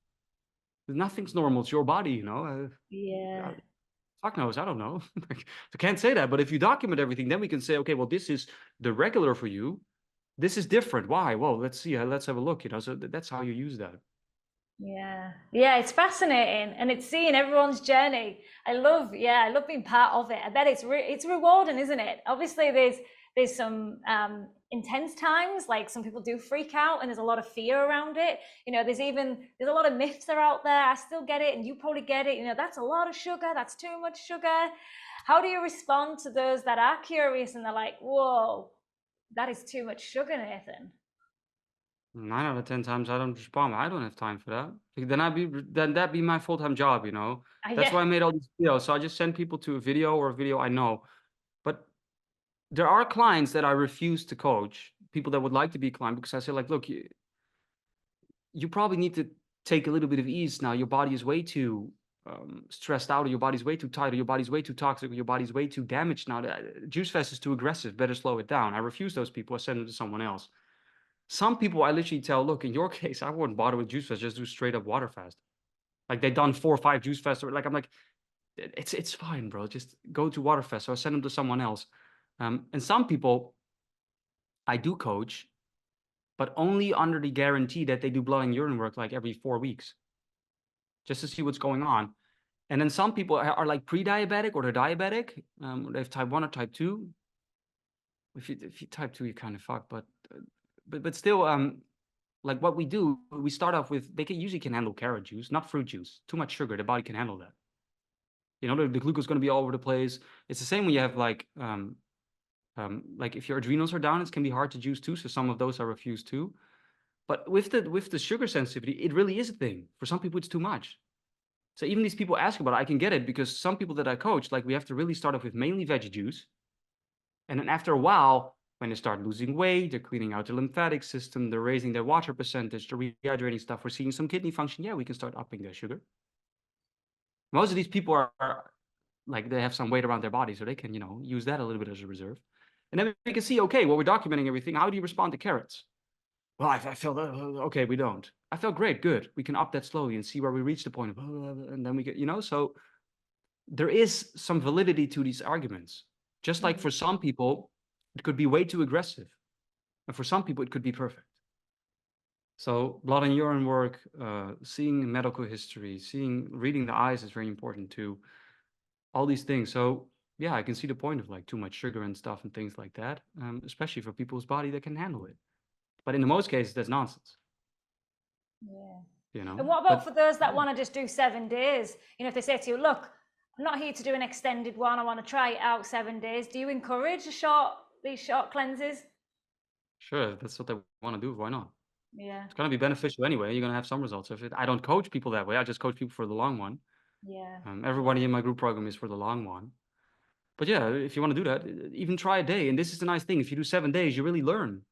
Nothing's normal. It's your body, you know. Yeah. Fuck knows. I don't know. Like, I can't say that. But if you document everything, then we can say, okay, well, this is the regular for you. This is different. Why? Well, let's see. Let's have a look. So that's how you use that. Yeah. Yeah, it's fascinating, and it's seeing everyone's journey. I love being part of it. I bet it's rewarding, isn't it? Obviously there's some intense times, like some people do freak out and there's a lot of fear around it. There's a lot of myths that are out there. I still get it, and you probably get it. That's a lot of sugar, that's too much sugar. How do you respond to those that are curious and they're like, whoa, that is too much sugar, Nathan? 9 out of 10 times I don't respond. I don't have time for that. Like, then that'd be my full-time job, you know. That's Yeah. why I made all these videos. So I just send people to a video or a video I know. But there are clients that I refuse to coach, people that would like to be a client, because I say, like, look, you probably need to take a little bit of ease now. Your body is way too stressed out, or your body's way too tight, or your body's way too toxic, or your body's way too damaged now. Juice fast is too aggressive. Better slow it down. I refuse those people. I send them to someone else. Some people I literally tell, look, in your case, I wouldn't bother with juice fast. Just do straight up water fast. Like they've done 4 or 5 juice fasts. Or like I'm like, it's fine, bro. Just go to water fast. So I send them to someone else. And some people I do coach, but only under the guarantee that they do blood and urine work like every 4 weeks, just to see what's going on. And then some people are like pre-diabetic or they're diabetic. They have type 1 or type 2. If you type 2, you're kind of fucked. But still, like what we do, we start off with they usually can handle carrot juice, not fruit juice. Too much sugar, the body can handle that. The glucose is going to be all over the place. It's the same when you have like if your adrenals are down, it can be hard to juice too. So some of those are refused too. But with the sugar sensitivity, it really is a thing. For some people, it's too much. So even these people ask about it, I can get it because some people that I coach, like we have to really start off with mainly veggie juice. And then after a while, when they start losing weight, they're cleaning out the lymphatic system, they're raising their water percentage, they're rehydrating stuff, we're seeing some kidney function. Yeah, we can start upping their sugar. Most of these people are like they have some weight around their body, so they can, use that a little bit as a reserve. And then we can see, okay, well, we're documenting everything. How do you respond to carrots? well, I felt, okay, we don't. I felt great, good. We can up that slowly and see where we reach the point of, and then we get, so there is some validity to these arguments. Just like for some people, it could be way too aggressive. And for some people, it could be perfect. So blood and urine work, seeing medical history, reading the eyes is very important too. All these things. So yeah, I can see the point of like too much sugar and stuff and things like that, especially for people's body that can handle it. But in the most cases, that's nonsense. Yeah. And what about for those that want to just do 7 days? If they say to you, look, I'm not here to do an extended one. I want to try it out 7 days. Do you encourage these short cleanses? Sure, if that's what they want to do, why not? Yeah. It's going to be beneficial anyway. You're going to have some results. I don't coach people that way. I just coach people for the long one. Yeah. Everybody in my group program is for the long one. But yeah, if you want to do that, even try a day. And this is the nice thing. If you do 7 days, you really learn.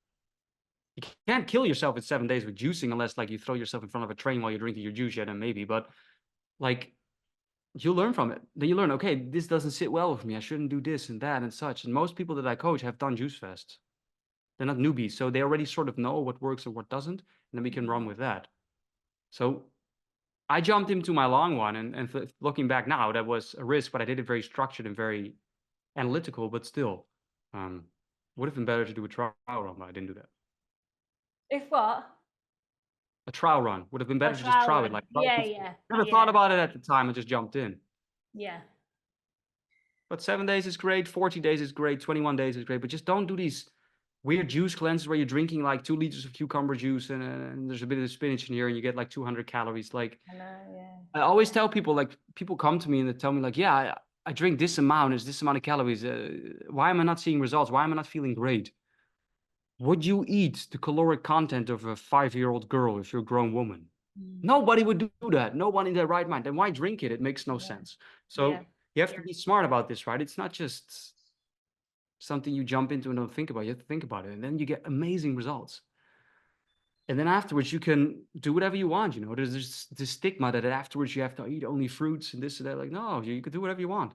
You can't kill yourself in 7 days with juicing unless like you throw yourself in front of a train while you're drinking your juice, yeah, then maybe. But like you'll learn from it. Then you learn, okay, this doesn't sit well with me. I shouldn't do this and that and such. And most people that I coach have done juice fasts. They're not newbies, so they already sort of know what works or what doesn't, and then we can run with that. So I jumped into my long one, and looking back now, that was a risk, but I did it very structured and very analytical, but still, would have been better to do a trial run, but I didn't do that. If what? A trial run would have been better to just try it. Like, yeah. Never thought about it at the time. I just jumped in. Yeah. But 7 days is great. 40 days is great. 21 days is great. But just don't do these weird juice cleanses where you're drinking like 2 liters of cucumber juice and there's a bit of spinach in here and you get like 200 calories. Like, I know, yeah. I always tell people, like, people come to me and they tell me, like, yeah, I drink this amount, it's this amount of calories. Why am I not seeing results? Why am I not feeling great? Would you eat the caloric content of a 5-year-old girl if you're a grown woman? Nobody would do that. No one in their right mind. Then why drink it? It makes no sense. So you have to be smart about this, right? It's not just something you jump into and don't think about. You have to think about it. And then you get amazing results. And then afterwards, you can do whatever you want. There's this stigma that afterwards you have to eat only fruits and this and that. Like, no, you can do whatever you want.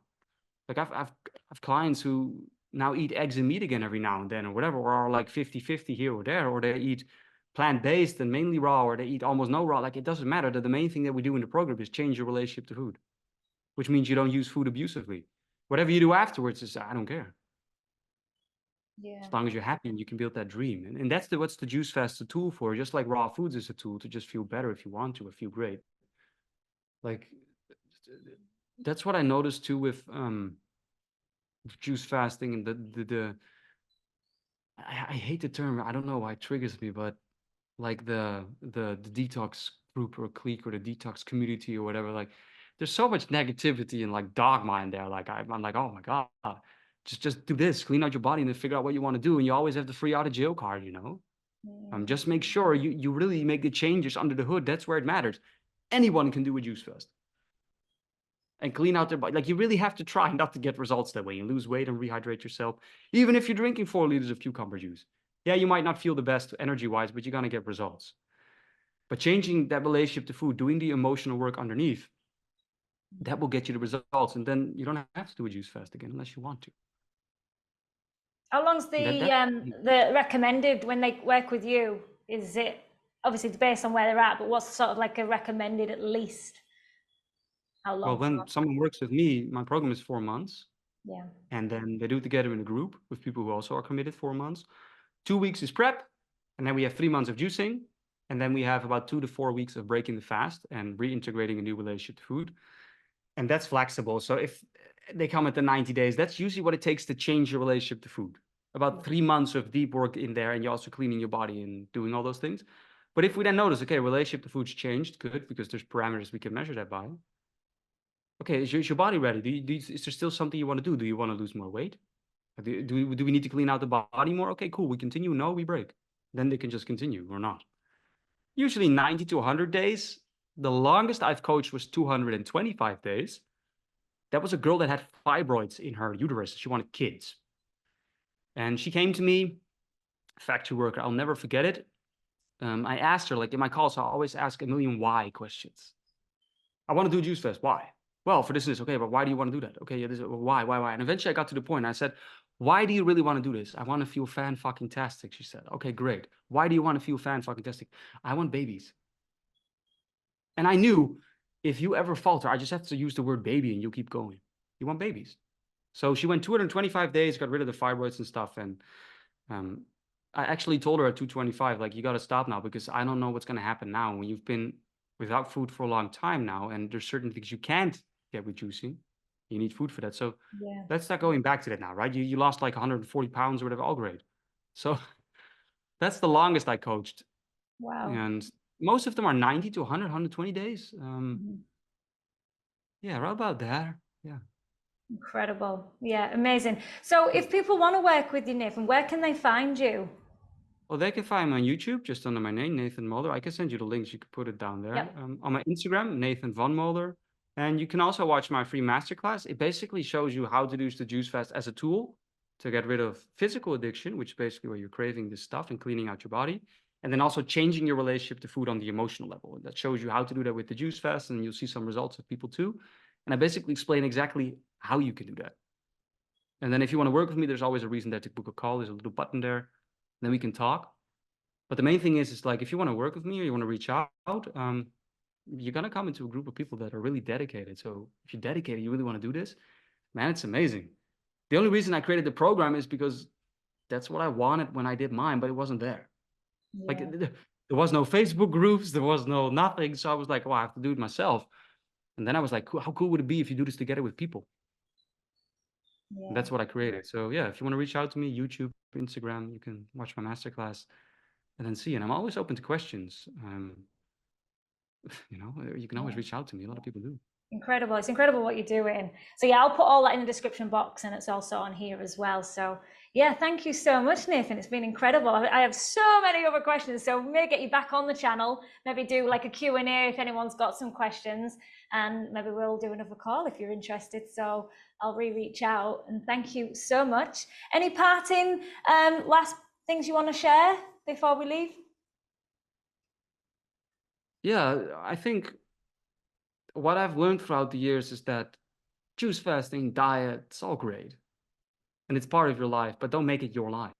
Like I've clients who now eat eggs and meat again every now and then or whatever, or are like 50-50 here or there, or they eat plant-based and mainly raw, or they eat almost no raw. Like, it doesn't matter. The main thing that we do in the program is change your relationship to food, which means you don't use food abusively. Whatever you do afterwards is, I don't care. Yeah. As long as you're happy and you can build that dream. And that's what's the juice fast a tool for, just like raw foods is a tool to just feel better if you want to, or feel great. Like, that's what I noticed too with juice fasting and I hate the term. I don't know why it triggers me, but like the detox group or clique or the detox community or whatever, like there's so much negativity and like dogma in there. Like I'm like, oh my God, just do this, clean out your body and then figure out what you want to do. And you always have the free out of jail card, just make sure you really make the changes under the hood. That's where it matters. Anyone can do a juice fast and clean out their body. Like, you really have to try not to get results that way. You lose weight and rehydrate yourself. Even if you're drinking 4 liters of cucumber juice. Yeah, you might not feel the best energy-wise, but you're going to get results. But changing that relationship to food, doing the emotional work underneath, that will get you the results. And then you don't have to do a juice fast again unless you want to. How long's the recommended when they work with you? Is it, obviously it's based on where they're at, but what's sort of like a recommended at least? How long? Well, when someone works with me, my program is 4 months. Yeah. And then they do it together in a group with people who also are committed 4 months. 2 weeks is prep. And then we have 3 months of juicing. And then we have about 2 to 4 weeks of breaking the fast and reintegrating a new relationship to food. And that's flexible. So if they come at the 90 days, that's usually what it takes to change your relationship to food. About 3 months of deep work in there, and you're also cleaning your body and doing all those things. But if we then notice, okay, relationship to food's changed, good, because there's parameters we can measure that by. Okay, is your body ready? Is there still something you want to do? Do you want to lose more weight? Do we need to clean out the body more? Okay, cool. We continue. No, we break. Then they can just continue or not. Usually 90 to 100 days. The longest I've coached was 225 days. That was a girl that had fibroids in her uterus. She wanted kids. And she came to me, factory worker. I'll never forget it. I asked her, like in my calls, I always ask a million why questions. I want to do a juice fast. Why? Well, for this and this. Okay, but why do you want to do that? Okay, yeah, why? And eventually I got to the point. I said, Why do you really want to do this? I want to feel fan-fucking-tastic, she said. Okay, great. Why do you want to feel fan-fucking-tastic? I want babies. And I knew if you ever falter, I just have to use the word baby and you'll keep going. You want babies. So she went 225 days, got rid of the fibroids and stuff. And I actually told her at 225, like, you got to stop now because I don't know what's going to happen now when you've been without food for a long time now. And there's certain things you can't get with juicing. You need food for that. So Yeah. let's start going back to that now, right? You lost like 140 pounds or whatever, all great. So that's the longest I coached. Wow. And most of them are 90 to 100, 120 days. Yeah, right about there. Yeah. Incredible. Yeah, amazing. So if people want to work with you, Nathan, where can they find you? Well, they can find me on YouTube, just under my name, Nathan Mulder. I can send you the links. You can put it down there. Yep. On my Instagram, Nathan Van Mulder. And you can also watch my free masterclass. It basically shows you how to use the juice fast as a tool to get rid of physical addiction, which is basically where you're craving this stuff and cleaning out your body. And then also changing your relationship to food on the emotional level. And that shows you how to do that with the juice fast. And you'll see some results of people too. And I basically explain exactly how you can do that. And then if you want to work with me, there's always a reason there to book a call. There's a little button there. Then we can talk. But the main thing is like, if you want to work with me or you want to reach out, you're going to come into a group of people that are really dedicated. So if you're dedicated, you really want to do this, man, it's amazing. The only reason I created the program is because that's what I wanted when I did mine, but it wasn't there. Yeah. Like there was no Facebook groups, there was no nothing. So I was like, well, I have to do it myself. And then I was like, how cool would it be if you do this together with people? Yeah. And that's what I created. So yeah, if you want to reach out to me, YouTube, Instagram, you can watch my masterclass and then see. And I'm always open to questions. You can always reach out to me. A lot of people do. Incredible. It's incredible what you're doing. So yeah, I'll put all that in the description box and it's also on here as well. So yeah, thank you so much, Nathan. It's been incredible. I have so many other questions, so we may get you back on the channel, maybe do like a Q&A if anyone's got some questions, and maybe we'll do another call if you're interested. So I'll reach out, and thank you so much. Any parting last things you want to share before we leave? Yeah, I think what I've learned throughout the years is that juice fasting, diet, it's all great. And it's part of your life, but don't make it your life.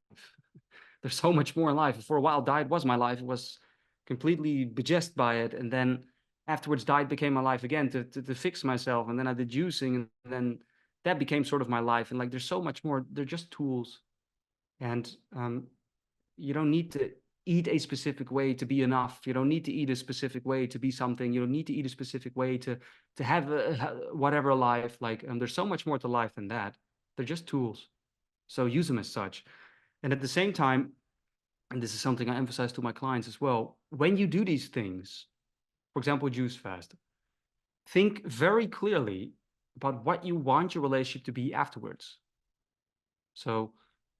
There's so much more in life. For a while, diet was my life. It was completely bejesed by it. And then afterwards, diet became my life again to fix myself. And then I did juicing, and then that became sort of my life. And like, there's so much more. They're just tools. And you don't need to eat a specific way to be enough. You don't need to eat a specific way to be something. You don't need to eat a specific way to have whatever life. Like, there's so much more to life than that. They're just tools. So use them as such. And at the same time, and this is something I emphasize to my clients as well, when you do these things, for example, juice fast, think very clearly about what you want your relationship to be afterwards. So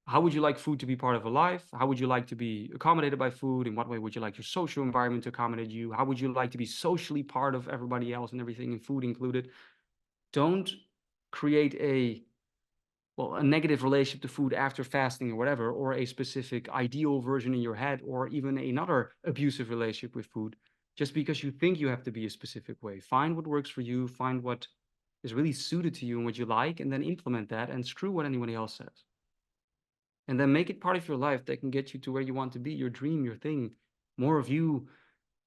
how would you like food to be part of a life? How would you like to be accommodated by food? In what way would you like your social environment to accommodate you? How would you like to be socially part of everybody else and everything, and food included? Don't create a negative relationship to food after fasting or whatever, or a specific ideal version in your head, or even another abusive relationship with food, just because you think you have to be a specific way. Find what works for you, find what is really suited to you and what you like, and then implement that, and screw what anybody else says. And then make it part of your life that can get you to where you want to be, your dream, your thing, more of you,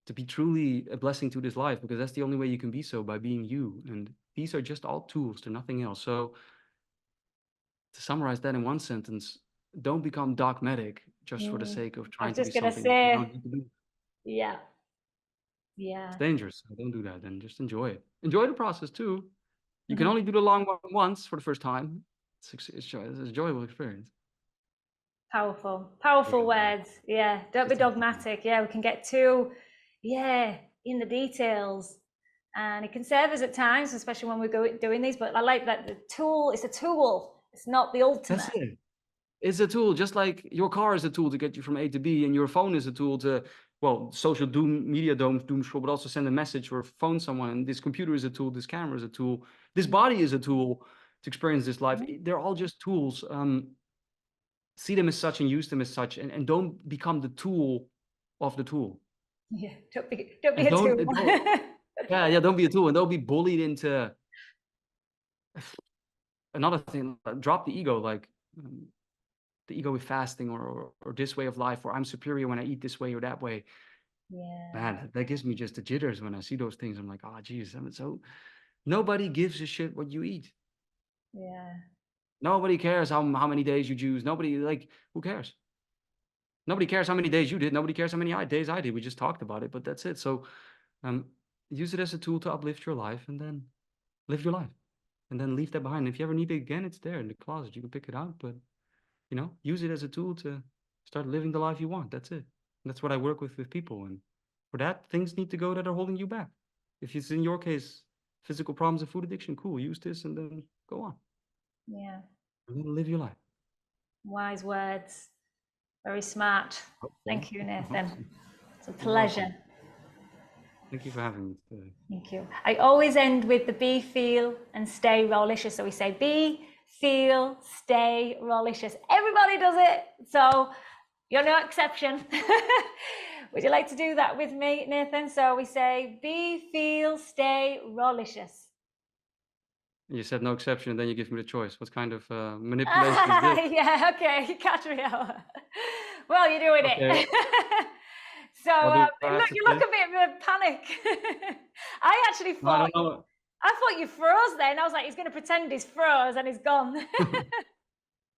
to be truly a blessing to this life, because that's the only way you can be so, by being you. And these are just all tools, they're nothing else. So to summarize that in one sentence, don't become dogmatic just for the sake of trying to be something you don't need to do. Yeah. It's dangerous. So don't do that. And just enjoy it. Enjoy the process too. You can only do the long one once for the first time. It's an enjoyable experience. Powerful words. Yeah, don't be dogmatic. Yeah, we can get too in the details, and it can serve us at times, especially when we're doing these. But I like that the tool is a tool. It's not the ultimate. That's it. It's a tool, just like your car is a tool to get you from A to B, and your phone is a tool to, social media doom scroll, but also send a message or phone someone. And this computer is a tool, this camera is a tool, this body is a tool to experience this life. They're all just tools. See them as such and use them as such, and don't become the tool of the tool. Yeah, don't be a tool. Don't be a tool, and don't be bullied into another thing. Drop the ego. Like, the ego with fasting or this way of life, or I'm superior when I eat this way or that way. Yeah. Man, that gives me just the jitters when I see those things. I'm like, oh, geez. So nobody gives a shit what you eat. Yeah. Nobody cares how many days you juice. Nobody, like, who cares? Nobody cares how many days you did. Nobody cares how many days I did. We just talked about it, but that's it. So use it as a tool to uplift your life, and then live your life, and then leave that behind. If you ever need it again, it's there in the closet. You can pick it out, but use it as a tool to start living the life you want. That's it. And that's what I work with people. And for that, things need to go that are holding you back. If it's in your case, physical problems and food addiction, cool. Use this and then go on. Yeah. And then live your life. Wise words. Very smart. Okay. Thank you, Nathan. It's a You're pleasure. welcome. Thank you for having me today. Thank you. I always end with the be, feel, and stay rolicious. So we say be, feel, stay rolicious. Everybody does it. So you're no exception. Would you like to do that with me, Nathan? So we say be, feel, stay rolicious. You said no exception, and then you give me the choice. What kind of manipulation is this? Yeah, okay, catch me out. Well, you're doing Okay. it. So look, you look a bit of a panic. I actually thought, I don't know. I thought you froze then. I was like, he's going to pretend he's froze and he's gone.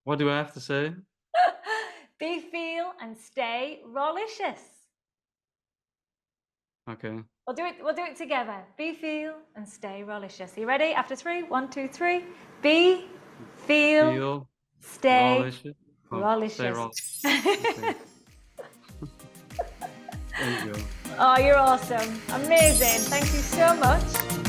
What do I have to say? Be, feel, and stay rolicious. Okay. We'll do it together. Be, feel, and stay rolicious. Are you ready? After 3, 1, 2, 3. Be, feel, stay rolicious. Stay rolicious. Thank you. Oh, you're awesome. Amazing. Thank you so much.